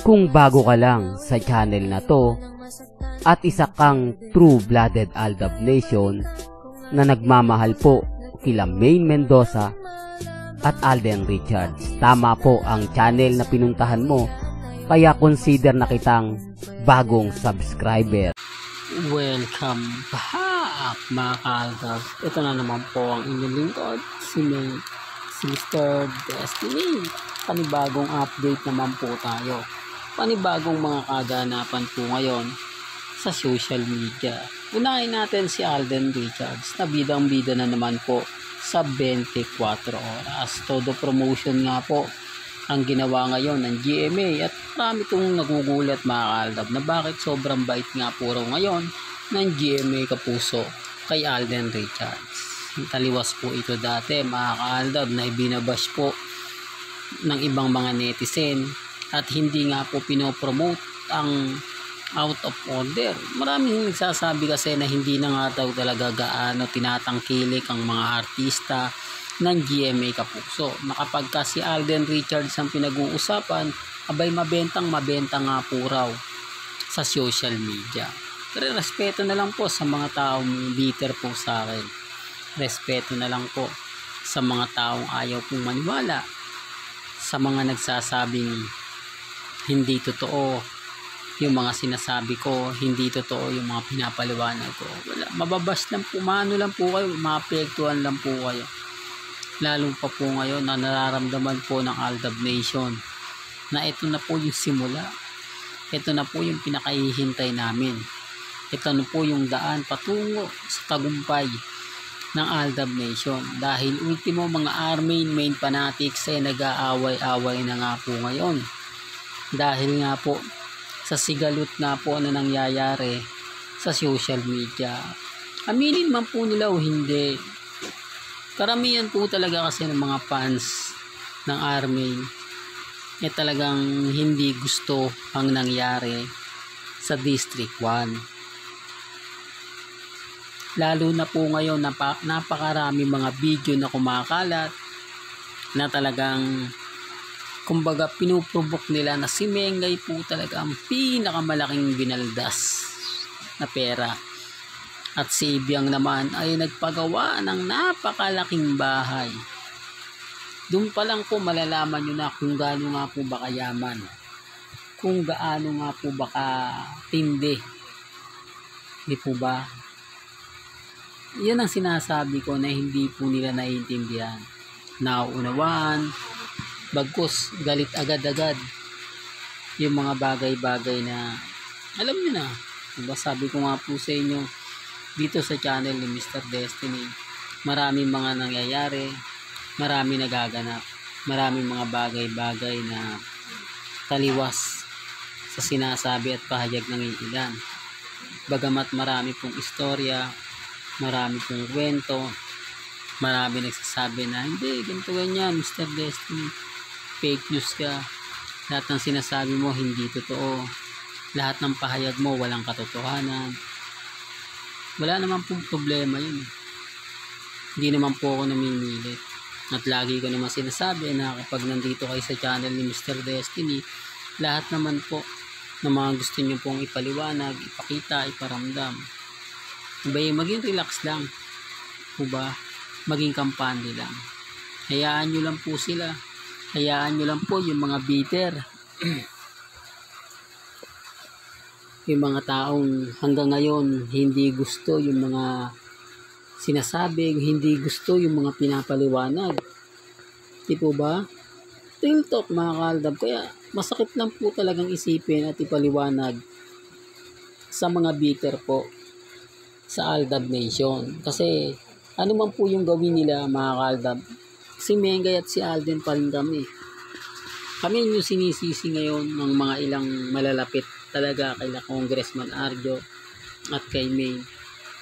Kung bago ka lang sa channel na to at isa kang true-blooded Aldab Nation na nagmamahal po kila Maine Mendoza at Alden Richards, tama po ang channel na pinuntahan mo, kaya consider na kitang bagong subscriber. Welcome back mga ka-Aldab. Ito na naman po ang inyong lingkod, si Mr. Destiny. Panibagong update naman po tayo. Panibagong mga kaganapan po ngayon sa social media. Unahin natin si Alden Richards na bidang-bida na naman po sa 24 oras. Todo promotion nga po ang ginawa ngayon ng GMA at marami itong nagugulat mga ka-Aldab na bakit sobrang bait nga po raw ngayon ng GMA Kapuso kay Alden Richards. Taliwas po ito dati mga ka-Aldab na ibinabash po ng ibang mga netizen at hindi nga po pinopromote ang out of order. Maraming nagsasabi kasi na hindi na nga daw talaga gaano tinatangkilik ang mga artista ng GMA Kapuso. Nakapag ka si Alden Richards ang pinag-uusapan, abay mabenta nga po raw sa social media. Pero respeto na lang po sa mga taong bitter po sa akin. Respeto na lang po sa mga taong ayaw pong maniwala, sa mga nagsasabing hindi totoo yung mga sinasabi ko, hindi totoo yung mga pinapaliwanag ko. Wala, mababash lang po, maano lang po kayo, maapektuhan lang po kayo. Lalo pa po ngayon na nararamdaman po ng Aldab Nation na ito na po yung simula. Ito na po yung pinakahihintay namin. Ito na po yung daan patungo sa tagumpay ng Aldab Nation. Dahil ultimo mga main fanatics ay nag-aaway-away na nga po ngayon. Dahil nga po sa sigalot na po na nangyayari sa social media. Aminin man po nila o hindi, karamihan po talaga kasi ng mga fans ng Armain talagang hindi gusto ang nangyari sa District 1. Lalo na po ngayon napakarami mga video na kumakalat na talagang kumbaga pinuprovok nila na si Mengay po talaga ang pinakamalaking binaldas na pera. At si Ibiang naman ay nagpagawa ng napakalaking bahay. Doon pa lang po malalaman nyo na kung gaano nga po ba kayaman. Kung gaano nga po ba katindi. Di po ba? Yan ang sinasabi ko na hindi po nila naiintindihan. Nauunawaan. Bagkus, galit agad-agad yung mga bagay-bagay na alam niyo na. Diba, sabi ko nga po sa inyo dito sa channel ni Mr. Destiny, maraming mga nangyayari, maraming nagaganap, maraming mga bagay-bagay na taliwas sa sinasabi at pahayag ng ilan. Bagamat marami pong istorya, marami pong kwento, marami nagsasabi na hindi, ganito ganyan Mr. Destiny, fake news ka, lahat ng sinasabi mo hindi totoo, lahat ng pahayag mo walang katotohanan. Wala naman pong problema yun. Hindi naman po ako namimilit. At lagi ko naman sinasabi na kapag nandito kayo sa channel ni Mr. Destiny, lahat naman po ng mga gusto nyo pong ipaliwanag, ipakita, iparamdam, maging relax lang. Diba? Maging kampante lang. Hayaan nyo lang po sila. Hayaan nyo lang po yung mga bitter. Yung mga taong hanggang ngayon hindi gusto yung mga sinasabi, hindi gusto yung mga pinapaliwanag. Di po ba? Real talk mga ka-Aldab. Kaya masakit lang po talagang isipin at ipaliwanag sa mga bitter po sa Aldab Nation. Kasi ano man po yung gawin nila mga ka-Aldab, si Mengay at si Alden pa rin kami. Kami yung sinisisi ngayon ng mga ilang malalapit talaga kay Congressman Arjo at kay May.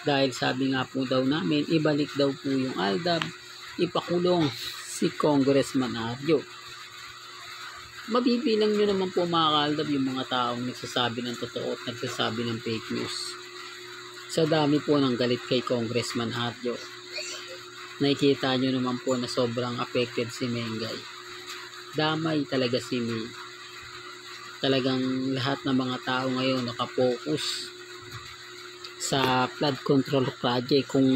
Dahil sabi nga po daw namin, ibalik daw po yung Aldab, ipakulong si Congressman Arjo. Mabibilang nyo naman po mga ka-Aldab yung mga taong nagsasabi ng totoo at nagsasabi ng fake news. Sa dami po ng galit kay Congressman Arjo, nakikita nyo naman po na sobrang affected si Mengay. Damay talaga si May. talagang lahat ng mga tao ngayon nakapokus sa flood control project, kung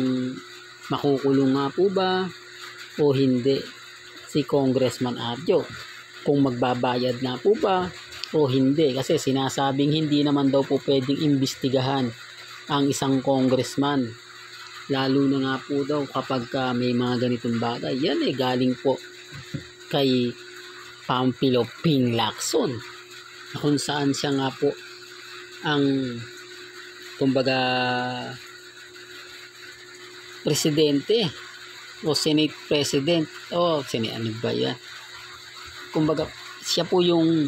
makukulong nga po ba o hindi si Congressman Arjo, kung magbabayad na po ba o hindi, kasi sinasabing hindi naman daw po pwedeng imbestigahan ang isang congressman, lalo na nga po daw kapag may mga ganitong bagay. Yan galing po kay Pampilo Ping Lacson, na kung saan siya nga po ang kumbaga presidente o Senate President ano ba yan, kumbaga siya po yung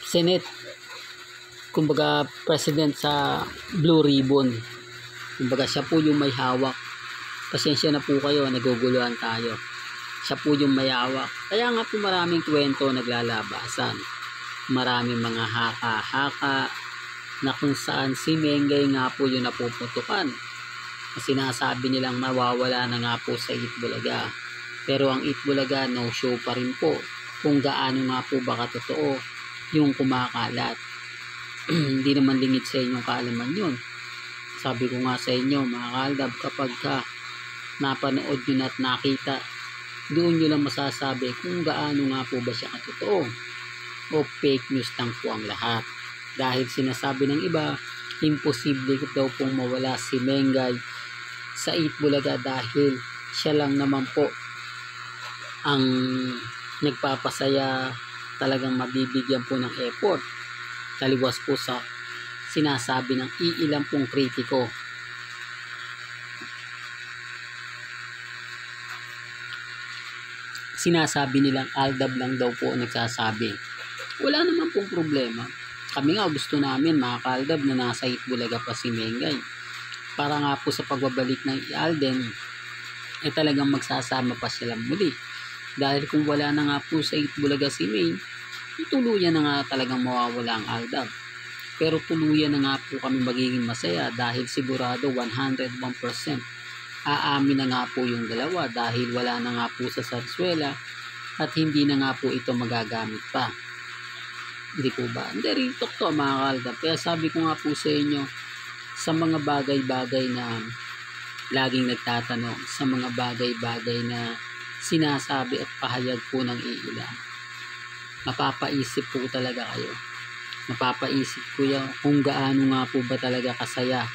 Senate, kumbaga President sa Blue Ribbon, kumbaga siya po yung may hawak. Pasensya na po kayo, naguguluhan tayo. Siya po yung may hawak, kaya nga po maraming kwento naglalabasan, maraming mga haka-haka na kung saan si Mengay nga po yung napuputukan. Sinasabi nilang mawawala na nga po sa Itbulaga. Pero ang Itbulaga no show pa rin po kung gaano nga po ba katotoo yung kumakalat. Hindi naman lingid sa inyong kaalaman yun. Sabi ko nga sa inyo mga kaaldab, kapag napanood nyo at nakita, doon nyo lang masasabi kung gaano nga po ba siya katotoo o fake news lang po ang lahat. Dahil sinasabi ng iba, imposible daw pong mawala si Mengay sa Itbulaga dahil siya lang naman po ang nagpapasaya, talagang mabibigyan po ng effort. Taliwas po sa sinasabi ng iilang pong kritiko. Sinasabi nilang Aldab lang daw po nagsasabi. Wala naman pong problema. Kami nga gusto namin mga kaaldab na nasa Itbulaga pa si Mengay, para nga po sa pagbabalik ng Alden talagang magsasama pa sila muli. Dahil kung wala na nga po sa Itbulaga si May, tuluyan na nga talagang mawawala ang Aldab. Pero tuluyan na nga po kami magiging masaya dahil sigurado 101% aamin na nga po yung dalawa, dahil wala na nga po sa Sarsuela at hindi na nga po ito magagamit pa. Hindi po ba? Hindi, real talk to mga kaaldab. Kaya sabi ko nga po sa inyo, sa mga bagay-bagay na laging nagtatanong, sa mga bagay-bagay na sinasabi at pahayag po ng iilan, mapapaisip po talaga kayo. Mapapaisip ko yan kung gaano nga po ba talaga kasaya,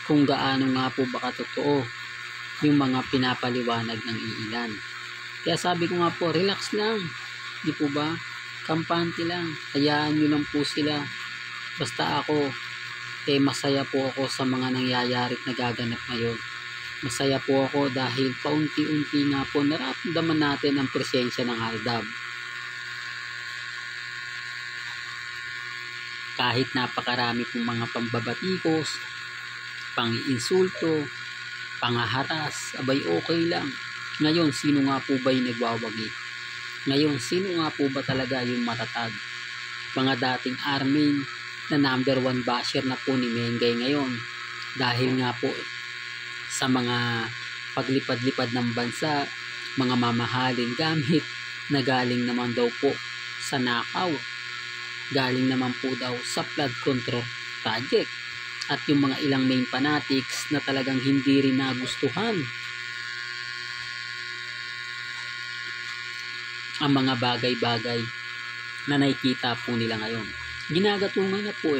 kung gaano nga po ba katotoo yung mga pinapaliwanag ng iilan. Kaya sabi ko nga po, relax lang. Di po ba? Kampante lang, hayaan nyo lang po sila. Basta ako, masaya po ako sa mga nangyayari at nagaganap ngayon. Masaya po ako dahil paunti-unti nga po nararamdaman natin ang presensya ng Aldab. Kahit napakarami pong mga pambabatikos, pang-iinsulto, pangaharas, abay okay lang. Ngayon, sino nga po ba yung nagwawagi? Ngayon, sino nga po ba talaga yung matatag? Mga dating army na number 1 basher na po ni Mengay ngayon. Dahil nga po sa mga paglipad-lipad ng bansa, mga mamahalin gamit na galing naman daw po sa nakaw. Galing naman po daw sa flood control project. At yung mga ilang main fanatics na talagang hindi rin nagustuhan ang mga bagay-bagay na nakikita po nila ngayon. Ginagatungan na po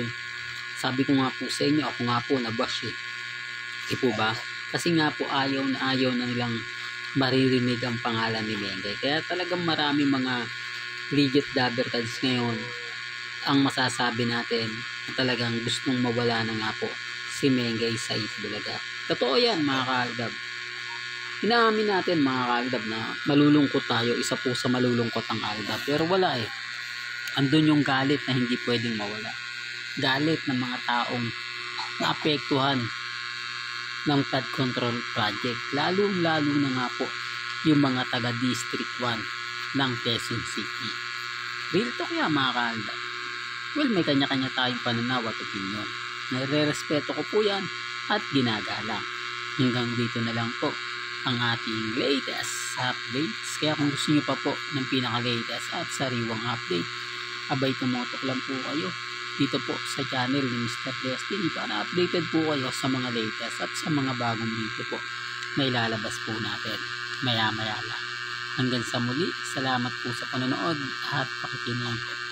Sabi ko nga po sa inyo, ako nga po nabash Di po ba? Kasi nga po ayaw na nilang maririnig ang pangalan ni Mengay. Kaya talagang maraming mga legit dabbertads ngayon ang masasabi natin na talagang gustong mawala na nga po si Mengay sa Itbulaga. Totoo yan mga kaaldab. Inaamin natin mga kaaldab na malulungkot tayo, isa po sa malulungkot ang Aldab, pero wala andun yung galit na hindi pwedeng mawala, galit ng mga taong naapektuhan ng flood control project, lalo na nga po yung mga taga District 1 ng Quezon City. Real talk yan mga kaaldab. Well, may kanya-kanya tayong pananaw at opinion, nare-respeto ko po yan at ginagalang. Hanggang dito na lang po ang ating latest updates. Kaya kung gusto niyo pa po ng pinaka-latest at sariwang update, abay tumutok lang po kayo dito po sa channel ni Mr. Destiny para updated po kayo sa mga latest at sa mga bagong video po na ilalabas po natin maya maya lang. Hanggang sa muli, salamat po sa panonood at pakikinig.